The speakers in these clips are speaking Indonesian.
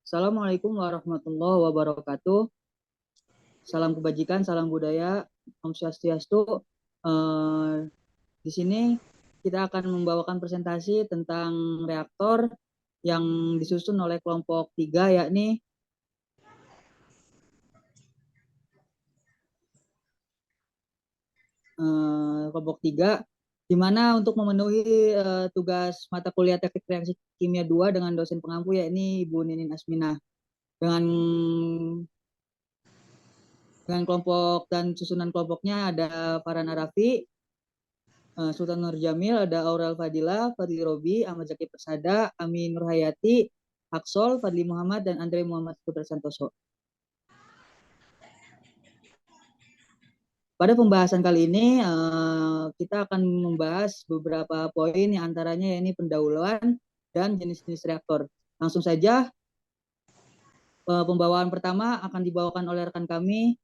Assalamualaikum warahmatullahi wabarakatuh. Salam kebajikan, salam budaya, Om Swastiastu. Eh, di sini kita akan membawakan presentasi tentang reaktor yang disusun oleh kelompok 3, yakni kelompok 3, di mana untuk memenuhi tugas mata kuliah Teknik Reaksi Kimia 2 dengan dosen pengampu yakni Ibu Ninin Asminah. Dengan kelompok dan susunan kelompoknya ada Farhan Arafi, Sultan Nur Jamil, ada Aurel Fadila, Fadli Robi, Ahmad Zaki Persada, Amin Nurhayati, Aksol, Fadli Muhammad, dan Andre Muhammad Putra Santoso. Pada pembahasan kali ini kita akan membahas beberapa poin yang antaranya yakni pendahuluan dan jenis-jenis reaktor. Langsung saja, pembawaan pertama akan dibawakan oleh rekan kami,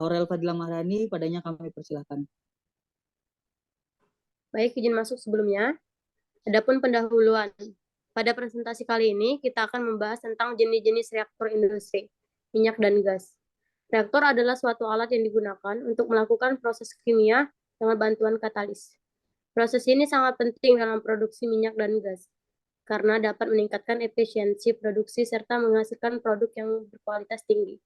Aurel Fadila Mahrani. Padanya kami persilahkan. Baik, izin masuk sebelumnya. Adapun pendahuluan. Pada presentasi kali ini, kita akan membahas tentang jenis-jenis reaktor industri, minyak dan gas. Reaktor adalah suatu alat yang digunakan untuk melakukan proses kimia dengan bantuan katalis. Proses ini sangat penting dalam produksi minyak dan gas, karena dapat meningkatkan efisiensi produksi serta menghasilkan produk yang berkualitas tinggi.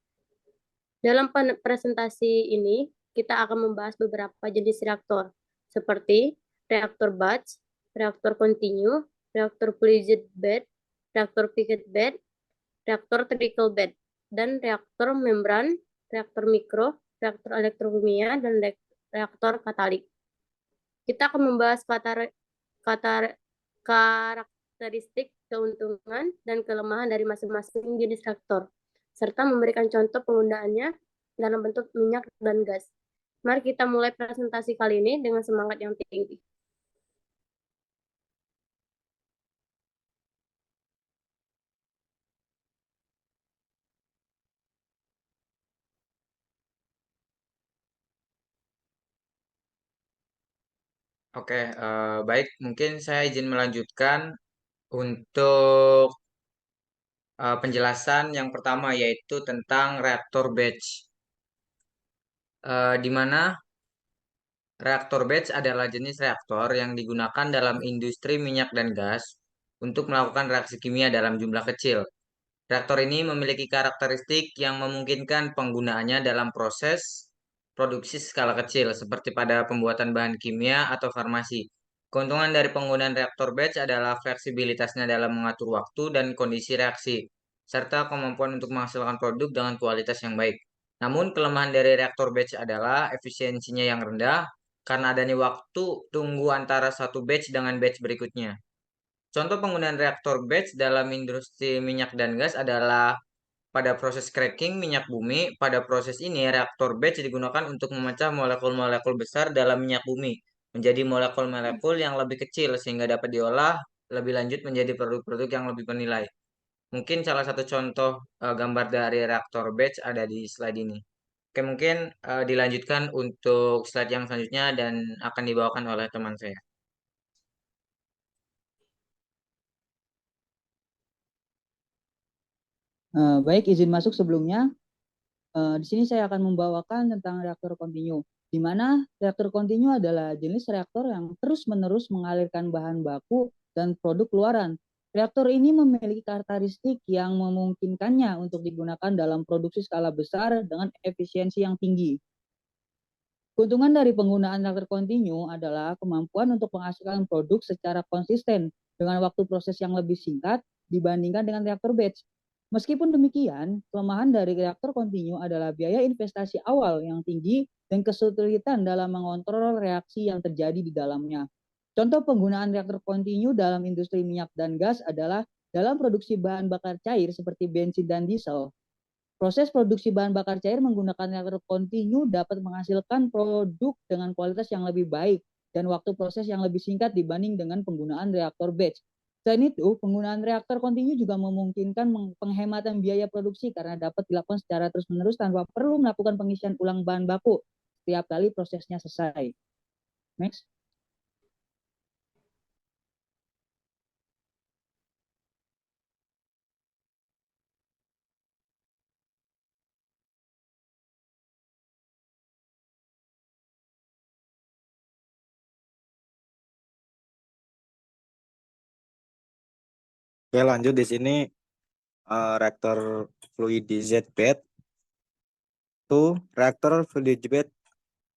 Dalam presentasi ini, kita akan membahas beberapa jenis reaktor, seperti reaktor batch, reaktor continue, reaktor fluid bed, reaktor picket bed, reaktor trickle bed, dan reaktor membran, reaktor mikro, reaktor elektrokimia, dan reaktor katalik. Kita akan membahas karakteristik, keuntungan, dan kelemahan dari masing-masing jenis reaktor, serta memberikan contoh penggunaannya dalam bentuk minyak dan gas. Mari kita mulai presentasi kali ini dengan semangat yang tinggi. Oke, baik. Mungkin saya izin melanjutkan untuk penjelasan yang pertama yaitu tentang reaktor batch. Di mana reaktor batch adalah jenis reaktor yang digunakan dalam industri minyak dan gas untuk melakukan reaksi kimia dalam jumlah kecil. Reaktor ini memiliki karakteristik yang memungkinkan penggunaannya dalam proses produksi skala kecil, seperti pada pembuatan bahan kimia atau farmasi. Keuntungan dari penggunaan reaktor batch adalah fleksibilitasnya dalam mengatur waktu dan kondisi reaksi, serta kemampuan untuk menghasilkan produk dengan kualitas yang baik. Namun, kelemahan dari reaktor batch adalah efisiensinya yang rendah karena adanya waktu tunggu antara satu batch dengan batch berikutnya. Contoh penggunaan reaktor batch dalam industri minyak dan gas adalah pada proses cracking minyak bumi. Pada proses ini, reaktor batch digunakan untuk memecah molekul-molekul besar dalam minyak bumi menjadi molekul-molekul yang lebih kecil sehingga dapat diolah lebih lanjut menjadi produk-produk yang lebih bernilai. Mungkin salah satu contoh gambar dari reaktor batch ada di slide ini. Oke, mungkin dilanjutkan untuk slide yang selanjutnya dan akan dibawakan oleh teman saya. Baik, izin masuk sebelumnya. Di sini saya akan membawakan tentang reaktor kontinu, di mana reaktor kontinu adalah jenis reaktor yang terus-menerus mengalirkan bahan baku dan produk keluaran. Reaktor ini memiliki karakteristik yang memungkinkannya untuk digunakan dalam produksi skala besar dengan efisiensi yang tinggi. Keuntungan dari penggunaan reaktor kontinu adalah kemampuan untuk menghasilkan produk secara konsisten dengan waktu proses yang lebih singkat dibandingkan dengan reaktor batch. Meskipun demikian, kelemahan dari reaktor kontinu adalah biaya investasi awal yang tinggi dan kesulitan dalam mengontrol reaksi yang terjadi di dalamnya. Contoh penggunaan reaktor kontinu dalam industri minyak dan gas adalah dalam produksi bahan bakar cair seperti bensin dan diesel. Proses produksi bahan bakar cair menggunakan reaktor kontinu dapat menghasilkan produk dengan kualitas yang lebih baik dan waktu proses yang lebih singkat dibanding dengan penggunaan reaktor batch. Selain itu, penggunaan reaktor kontinu juga memungkinkan penghematan biaya produksi karena dapat dilakukan secara terus-menerus tanpa perlu melakukan pengisian ulang bahan baku setiap kali prosesnya selesai. Next. Oke, lanjut di sini reaktor fluidized bed. Reaktor fluidized bed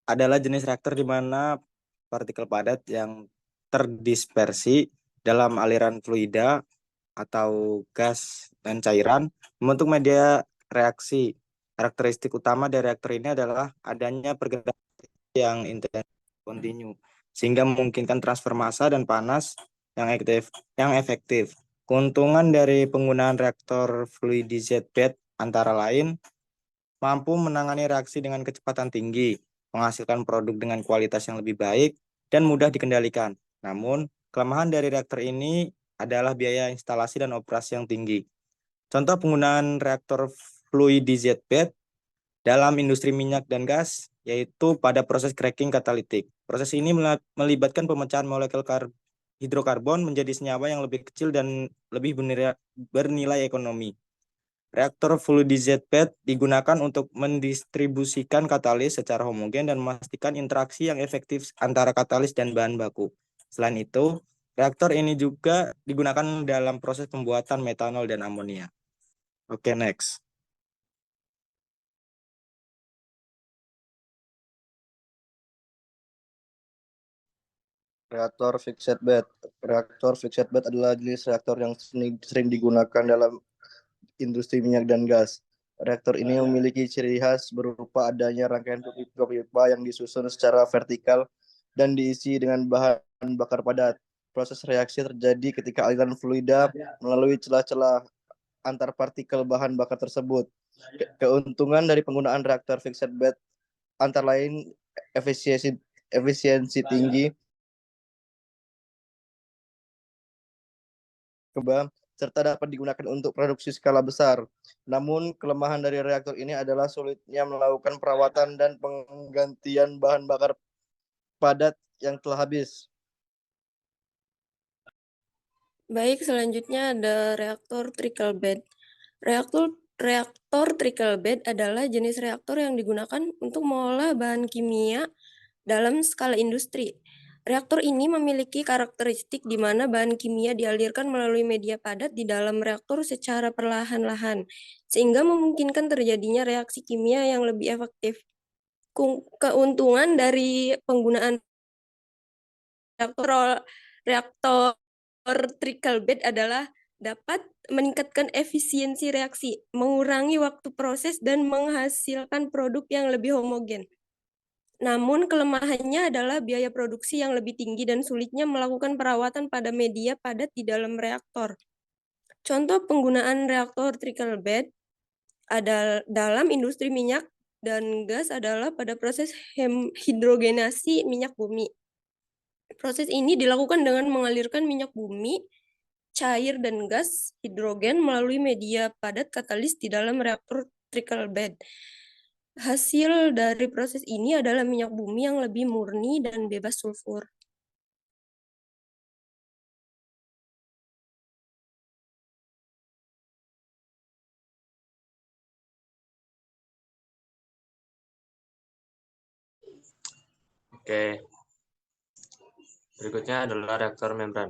adalah jenis reaktor di mana partikel padat yang terdispersi dalam aliran fluida atau gas dan cairan membentuk media reaksi. Karakteristik utama dari reaktor ini adalah adanya pergerakan yang intens kontinu sehingga memungkinkan transfer massa dan panas yang efektif. Keuntungan dari penggunaan reaktor fluidized bed antara lain mampu menangani reaksi dengan kecepatan tinggi, menghasilkan produk dengan kualitas yang lebih baik, dan mudah dikendalikan. Namun, kelemahan dari reaktor ini adalah biaya instalasi dan operasi yang tinggi. Contoh penggunaan reaktor fluidized bed dalam industri minyak dan gas, yaitu pada proses cracking katalitik. Proses ini melibatkan pemecahan molekul hidrokarbon menjadi senyawa yang lebih kecil dan lebih bernilai ekonomi. Reaktor fluidized bed digunakan untuk mendistribusikan katalis secara homogen dan memastikan interaksi yang efektif antara katalis dan bahan baku. Selain itu, reaktor ini juga digunakan dalam proses pembuatan metanol dan amonia. Oke, next. Reaktor fixed bed. Reaktor fixed bed adalah jenis reaktor yang sering digunakan dalam industri minyak dan gas. Reaktor ini memiliki ciri khas berupa adanya rangkaian pipa yang disusun secara vertikal dan diisi dengan bahan bakar padat. Proses reaksi terjadi ketika aliran fluida melalui celah-celah antar partikel bahan bakar tersebut. Keuntungan dari penggunaan reaktor fixed bed antara lain efisiensi tinggi, serta dapat digunakan untuk produksi skala besar. Namun, kelemahan dari reaktor ini adalah sulitnya melakukan perawatan dan penggantian bahan bakar padat yang telah habis. Baik, selanjutnya ada reaktor trickle bed. Reaktor trickle bed adalah jenis reaktor yang digunakan untuk mengolah bahan kimia dalam skala industri. Reaktor ini memiliki karakteristik di mana bahan kimia dialirkan melalui media padat di dalam reaktor secara perlahan-lahan, sehingga memungkinkan terjadinya reaksi kimia yang lebih efektif. Keuntungan dari penggunaan reaktor trickle bed adalah dapat meningkatkan efisiensi reaksi, mengurangi waktu proses, dan menghasilkan produk yang lebih homogen. Namun kelemahannya adalah biaya produksi yang lebih tinggi dan sulitnya melakukan perawatan pada media padat di dalam reaktor. Contoh penggunaan reaktor trickle bed dalam industri minyak dan gas adalah pada proses hidrogenasi minyak bumi. Proses ini dilakukan dengan mengalirkan minyak bumi, cair dan gas hidrogen melalui media padat katalis di dalam reaktor trickle bed. Hasil dari proses ini adalah minyak bumi yang lebih murni dan bebas sulfur. Oke. Berikutnya adalah reaktor membran.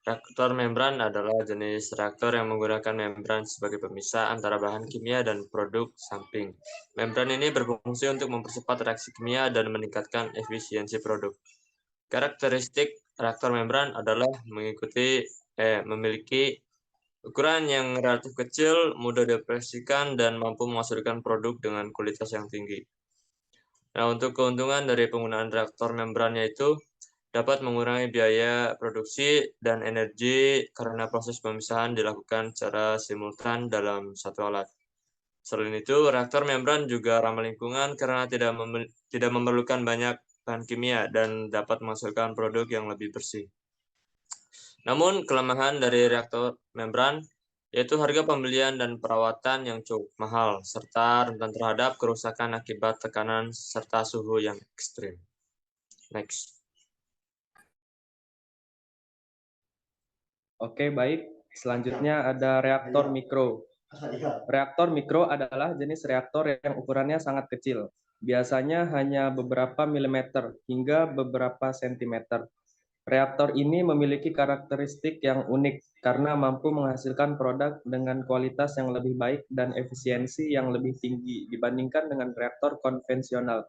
Reaktor membran adalah jenis reaktor yang menggunakan membran sebagai pemisah antara bahan kimia dan produk samping. Membran ini berfungsi untuk mempercepat reaksi kimia dan meningkatkan efisiensi produk. Karakteristik reaktor membran adalah memiliki ukuran yang relatif kecil, mudah dioperasikan, dan mampu menghasilkan produk dengan kualitas yang tinggi. Nah, untuk keuntungan dari penggunaan reaktor membran yaitu dapat mengurangi biaya produksi dan energi karena proses pemisahan dilakukan secara simultan dalam satu alat. Selain itu, reaktor membran juga ramah lingkungan karena tidak memerlukan banyak bahan kimia dan dapat menghasilkan produk yang lebih bersih. Namun, kelemahan dari reaktor membran yaitu harga pembelian dan perawatan yang cukup mahal, serta rentan terhadap kerusakan akibat tekanan serta suhu yang ekstrim. Next. Oke, baik. Selanjutnya ada reaktor mikro. Reaktor mikro adalah jenis reaktor yang ukurannya sangat kecil, biasanya hanya beberapa milimeter hingga beberapa sentimeter. Reaktor ini memiliki karakteristik yang unik karena mampu menghasilkan produk dengan kualitas yang lebih baik dan efisiensi yang lebih tinggi dibandingkan dengan reaktor konvensional.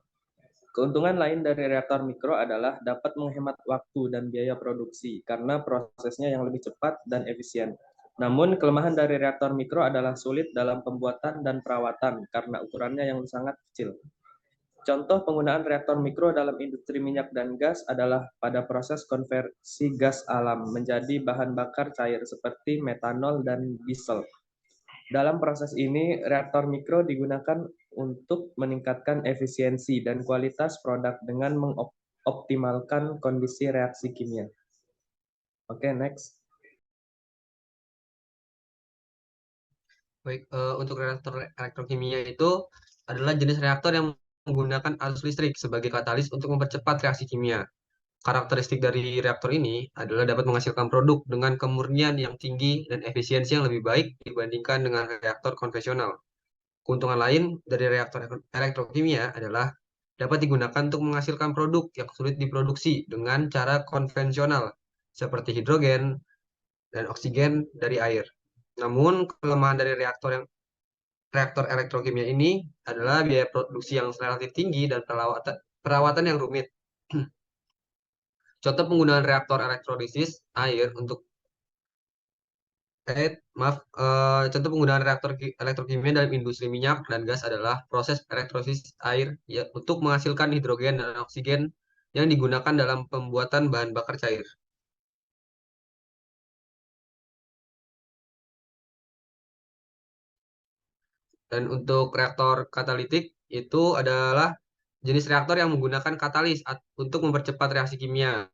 Keuntungan lain dari reaktor mikro adalah dapat menghemat waktu dan biaya produksi karena prosesnya yang lebih cepat dan efisien. Namun, kelemahan dari reaktor mikro adalah sulit dalam pembuatan dan perawatan karena ukurannya yang sangat kecil. Contoh penggunaan reaktor mikro dalam industri minyak dan gas adalah pada proses konversi gas alam menjadi bahan bakar cair seperti metanol dan diesel. Dalam proses ini, reaktor mikro digunakan untuk meningkatkan efisiensi dan kualitas produk dengan mengoptimalkan kondisi reaksi kimia. Oke, next. Baik, untuk reaktor elektrokimia itu adalah jenis reaktor yang menggunakan arus listrik sebagai katalis untuk mempercepat reaksi kimia. Karakteristik dari reaktor ini adalah dapat menghasilkan produk dengan kemurnian yang tinggi dan efisiensi yang lebih baik dibandingkan dengan reaktor konvensional. Keuntungan lain dari reaktor elektrokimia adalah dapat digunakan untuk menghasilkan produk yang sulit diproduksi dengan cara konvensional, seperti hidrogen dan oksigen dari air. Namun, kelemahan dari reaktor elektrokimia ini adalah biaya produksi yang relatif tinggi dan perawatan yang rumit. Contoh penggunaan reaktor elektrolisis air untuk contoh penggunaan reaktor elektrokimia dalam industri minyak dan gas adalah proses elektrolisis air ya, untuk menghasilkan hidrogen dan oksigen yang digunakan dalam pembuatan bahan bakar cair. Dan untuk reaktor katalitik itu adalah jenis reaktor yang menggunakan katalis untuk mempercepat reaksi kimia.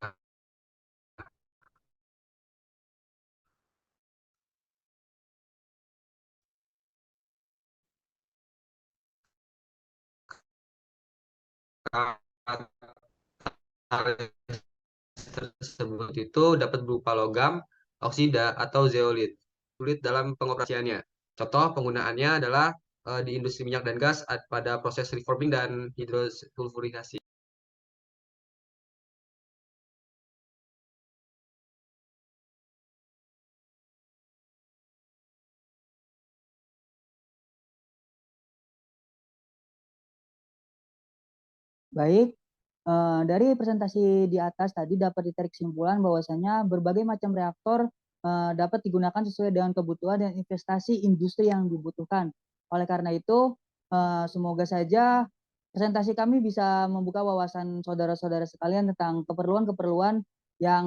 Tersebut itu dapat berupa logam, oksida, atau zeolit. Sulit dalam pengoperasiannya. Contoh penggunaannya adalah di industri minyak dan gas pada proses reforming dan hidrosulfurisasi. Baik, dari presentasi di atas tadi dapat ditarik kesimpulan bahwasanya berbagai macam reaktor dapat digunakan sesuai dengan kebutuhan dan investasi industri yang dibutuhkan. Oleh karena itu, semoga saja presentasi kami bisa membuka wawasan saudara-saudara sekalian tentang keperluan-keperluan yang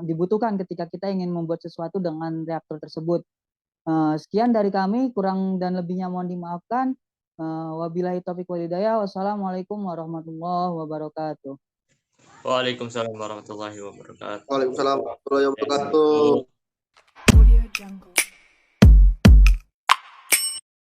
dibutuhkan ketika kita ingin membuat sesuatu dengan reaktor tersebut. Sekian dari kami, kurang dan lebihnya mohon dimaafkan. Wabillahi taufiq walhidayah. Wassalamualaikum warahmatullahi wabarakatuh. Waalaikumsalam warahmatullahi wabarakatuh. Waalaikumsalam warahmatullahi wabarakatuh. Audio Jungle.